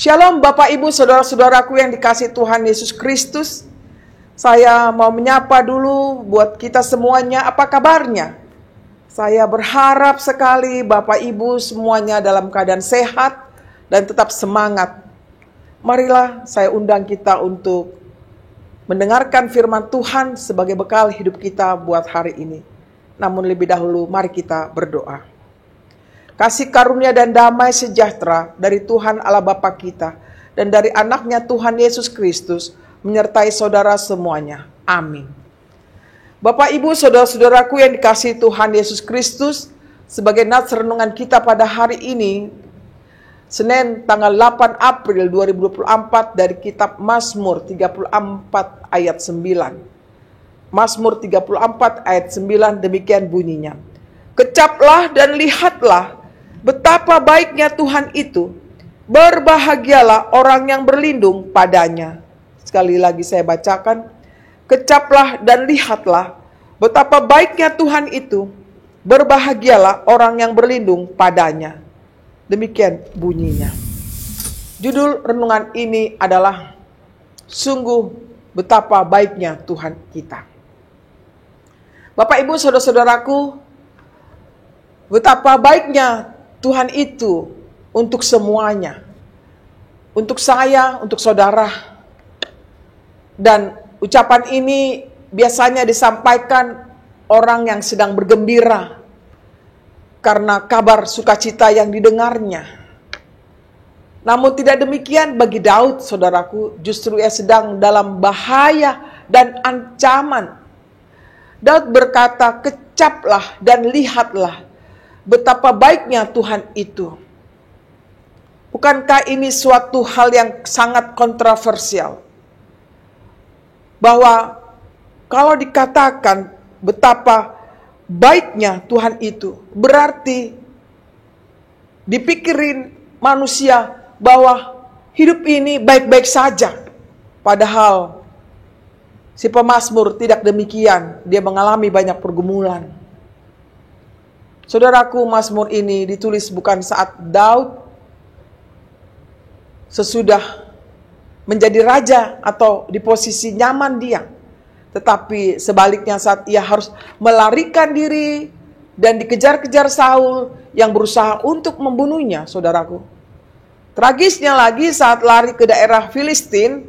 Shalom Bapak Ibu Saudara-saudaraku yang dikasihi Tuhan Yesus Kristus. Saya mau menyapa dulu buat kita semuanya, apa kabarnya? Saya berharap sekali Bapak Ibu semuanya dalam keadaan sehat dan tetap semangat. Marilah saya undang kita untuk mendengarkan firman Tuhan sebagai bekal hidup kita buat hari ini. Namun lebih dahulu mari kita berdoa. Kasih karunia dan damai sejahtera dari Tuhan Allah Bapa kita dan dari anaknya Tuhan Yesus Kristus menyertai saudara semuanya. Amin. Bapak Ibu saudara-saudaraku yang dikasihi Tuhan Yesus Kristus, sebagai nats renungan kita pada hari ini, Senin tanggal 8 April 2024 dari kitab Mazmur 34 ayat 9. Mazmur 34 ayat 9 demikian bunyinya. Kecaplah dan lihatlah betapa baiknya Tuhan itu, berbahagialah orang yang berlindung padanya. Sekali lagi saya bacakan, kecaplah dan lihatlah betapa baiknya Tuhan itu, berbahagialah orang yang berlindung padanya. Demikian bunyinya. Judul renungan ini adalah sungguh betapa baiknya Tuhan kita. Bapak Ibu saudara-saudaraku, betapa baiknya Tuhan itu untuk semuanya. Untuk saya, untuk saudara. Dan ucapan ini biasanya disampaikan orang yang sedang bergembira karena kabar sukacita yang didengarnya. Namun tidak demikian bagi Daud, saudaraku. Justru ia sedang dalam bahaya dan ancaman. Daud berkata, kecaplah dan lihatlah betapa baiknya Tuhan itu. Bukankah ini suatu hal yang sangat kontroversial? Bahwa kalau dikatakan betapa baiknya Tuhan itu, berarti dipikirin manusia bahwa hidup ini baik-baik saja. Padahal si pemazmur tidak demikian, dia mengalami banyak pergumulan. Saudaraku, Mazmur ini ditulis bukan saat Daud sesudah menjadi raja atau di posisi nyaman dia. Tetapi sebaliknya saat ia harus melarikan diri dan dikejar-kejar Saul yang berusaha untuk membunuhnya, saudaraku. Tragisnya lagi saat lari ke daerah Filistin,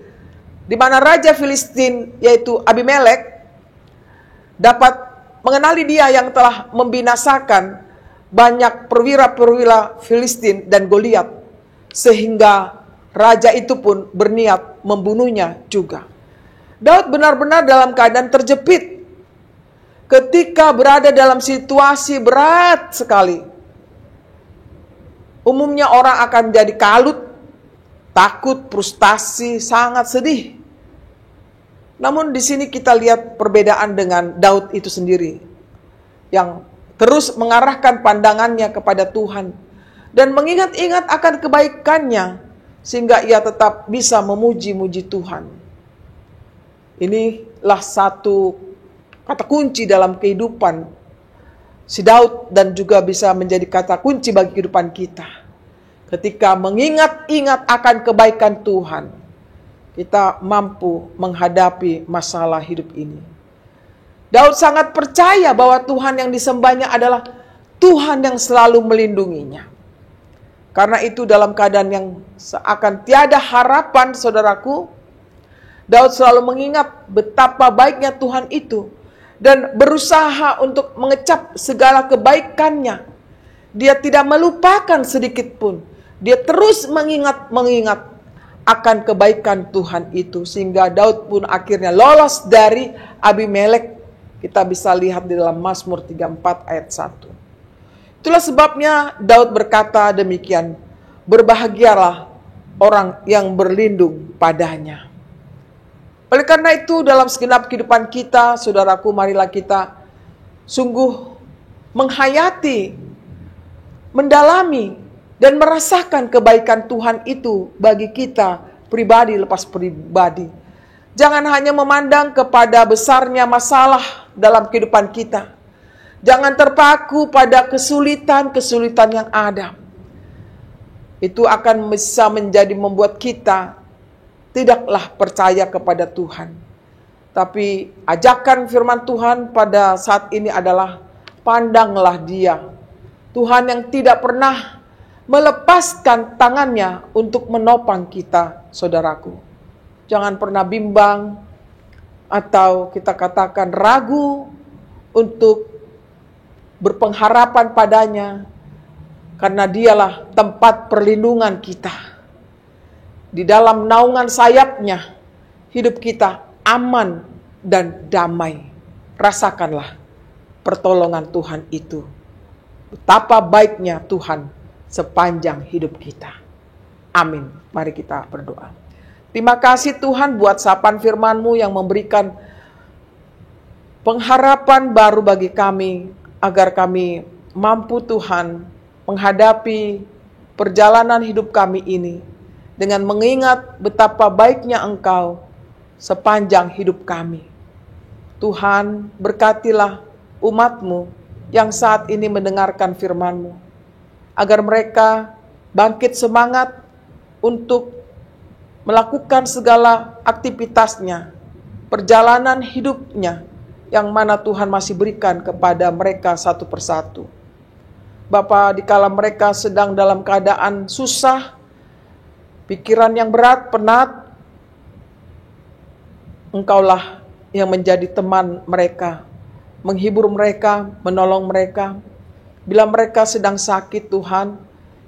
di mana raja Filistin yaitu Abimelek dapat mengenali dia yang telah membinasakan banyak perwira-perwira Filistin dan Goliat, sehingga raja itu pun berniat membunuhnya juga. Daud benar-benar dalam keadaan terjepit ketika berada dalam situasi berat sekali. Umumnya orang akan jadi kalut, takut, frustasi, sangat sedih. Namun di sini kita lihat perbedaan dengan Daud itu sendiri yang terus mengarahkan pandangannya kepada Tuhan dan mengingat-ingat akan kebaikannya sehingga ia tetap bisa memuji-muji Tuhan. Inilah satu kata kunci dalam kehidupan si Daud dan juga bisa menjadi kata kunci bagi kehidupan kita. Ketika mengingat-ingat akan kebaikan Tuhan, kita mampu menghadapi masalah hidup ini. Daud sangat percaya bahwa Tuhan yang disembahnya adalah Tuhan yang selalu melindunginya. Karena itu dalam keadaan yang seakan tiada harapan, saudaraku, Daud selalu mengingat betapa baiknya Tuhan itu dan berusaha untuk mengecap segala kebaikannya. Dia tidak melupakan sedikit pun. Dia terus mengingat akan kebaikan Tuhan itu, sehingga Daud pun akhirnya lolos dari Abimelek. Kita bisa lihat di dalam Mazmur 34 ayat 1. Itulah sebabnya Daud berkata demikian, berbahagialah orang yang berlindung padanya. Oleh karena itu dalam segenap kehidupan kita, saudaraku, marilah kita sungguh menghayati, mendalami, dan merasakan kebaikan Tuhan itu bagi kita pribadi lepas pribadi. Jangan hanya memandang kepada besarnya masalah dalam kehidupan kita. Jangan terpaku pada kesulitan-kesulitan yang ada. itu akan bisa menjadi membuat kita tidaklah percaya kepada Tuhan. Tapi ajakan firman Tuhan pada saat ini adalah pandanglah Dia, Tuhan yang tidak pernah melepaskan tangannya untuk menopang kita, saudaraku. Jangan pernah bimbang atau kita katakan ragu untuk berpengharapan padanya, karena Dialah tempat perlindungan kita. Di dalam naungan sayapnya, hidup kita aman dan damai. Rasakanlah pertolongan Tuhan itu. Betapa baiknya Tuhan sepanjang hidup kita. Amin. Mari kita berdoa. Terima kasih Tuhan buat sapaan firman-Mu yang memberikan pengharapan baru bagi kami, agar kami mampu Tuhan menghadapi perjalanan hidup kami ini dengan mengingat betapa baiknya Engkau sepanjang hidup kami. Tuhan, berkatilah umat-Mu yang saat ini mendengarkan firman-Mu, agar mereka bangkit semangat untuk melakukan segala aktivitasnya, perjalanan hidupnya, yang mana Tuhan masih berikan kepada mereka satu persatu. Bapa, dikala mereka sedang dalam keadaan susah, pikiran yang berat, penat, Engkaulah yang menjadi teman mereka, menghibur mereka, menolong mereka. Bila mereka sedang sakit Tuhan,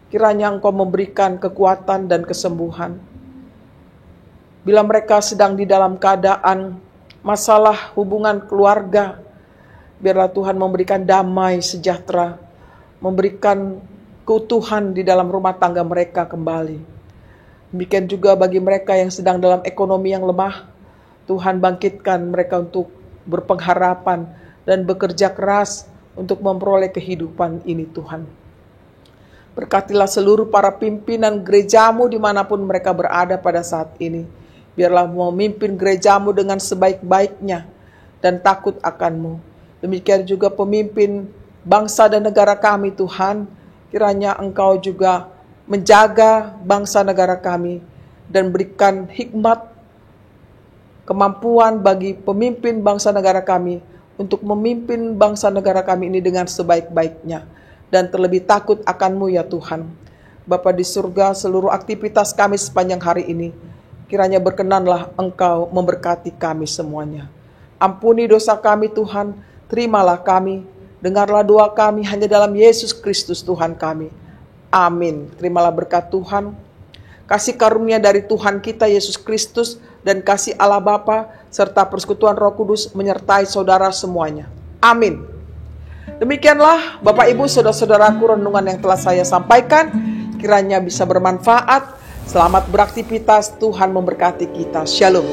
kiranya Engkau memberikan kekuatan dan kesembuhan. Bila mereka sedang di dalam keadaan masalah hubungan keluarga, biarlah Tuhan memberikan damai sejahtera, memberikan keutuhan di dalam rumah tangga mereka kembali. Demikian juga bagi mereka yang sedang dalam ekonomi yang lemah, Tuhan bangkitkan mereka untuk berpengharapan dan bekerja keras untuk memperoleh kehidupan ini Tuhan. Berkatilah seluruh para pimpinan gereja-Mu dimanapun mereka berada pada saat ini. Biarlah memimpin gereja-Mu dengan sebaik-baiknya dan takut akan-Mu. Demikian juga pemimpin bangsa dan negara kami Tuhan. Kiranya Engkau juga menjaga bangsa negara kami dan berikan hikmat, kemampuan bagi pemimpin bangsa negara kami untuk memimpin bangsa negara kami ini dengan sebaik-baiknya dan terlebih takut akan-Mu ya Tuhan. Bapa di surga, seluruh aktivitas kami sepanjang hari ini, kiranya berkenanlah Engkau memberkati kami semuanya. Ampuni dosa kami Tuhan, terimalah kami, dengarlah doa kami hanya dalam Yesus Kristus Tuhan kami. Amin. Terimalah berkat Tuhan, kasih karunia dari Tuhan kita Yesus Kristus, dan kasih Allah Bapa serta persekutuan Roh Kudus menyertai saudara semuanya. Amin. Demikianlah Bapak Ibu saudara-saudaraku renungan yang telah saya sampaikan, kiranya bisa bermanfaat. Selamat beraktivitas, Tuhan memberkati kita. Shalom.